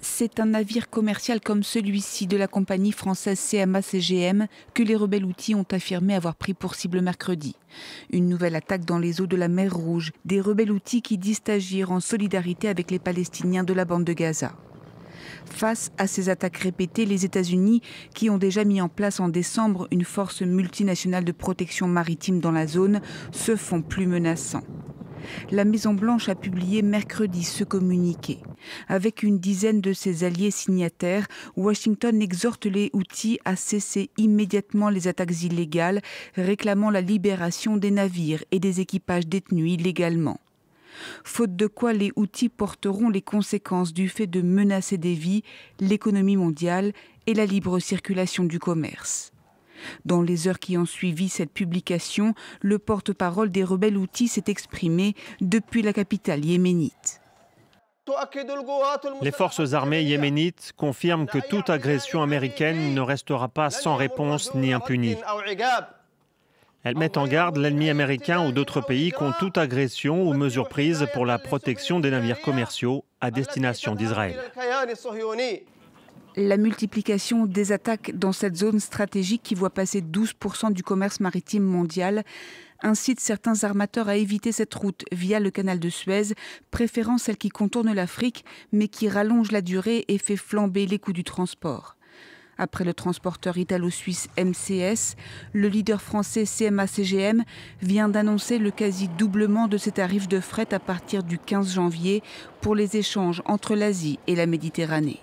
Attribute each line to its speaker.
Speaker 1: C'est un navire commercial comme celui-ci de la compagnie française CMA-CGM que les rebelles houthis ont affirmé avoir pris pour cible mercredi. Une nouvelle attaque dans les eaux de la mer Rouge, des rebelles houthis qui disent agir en solidarité avec les Palestiniens de la bande de Gaza. Face à ces attaques répétées, les États-Unis, qui ont déjà mis en place en décembre une force multinationale de protection maritime dans la zone, se font plus menaçants. La Maison-Blanche a publié mercredi ce communiqué. Avec une dizaine de ses alliés signataires, Washington exhorte les Houthis à cesser immédiatement les attaques illégales, réclamant la libération des navires et des équipages détenus illégalement. Faute de quoi les Houthis porteront les conséquences du fait de menacer des vies, l'économie mondiale et la libre circulation du commerce. Dans les heures qui ont suivi cette publication, le porte-parole des rebelles houthis s'est exprimé depuis la capitale yéménite.
Speaker 2: Les forces armées yéménites confirment que toute agression américaine ne restera pas sans réponse ni impunie. Elles mettent en garde l'ennemi américain ou d'autres pays contre toute agression ou mesure prise pour la protection des navires commerciaux à destination d'Israël.
Speaker 1: La multiplication des attaques dans cette zone stratégique qui voit passer 12% du commerce maritime mondial incite certains armateurs à éviter cette route via le canal de Suez, préférant celle qui contourne l'Afrique mais qui rallonge la durée et fait flamber les coûts du transport. Après le transporteur italo-suisse MCS, le leader français CMA-CGM vient d'annoncer le quasi-doublement de ses tarifs de fret à partir du 15 janvier pour les échanges entre l'Asie et la Méditerranée.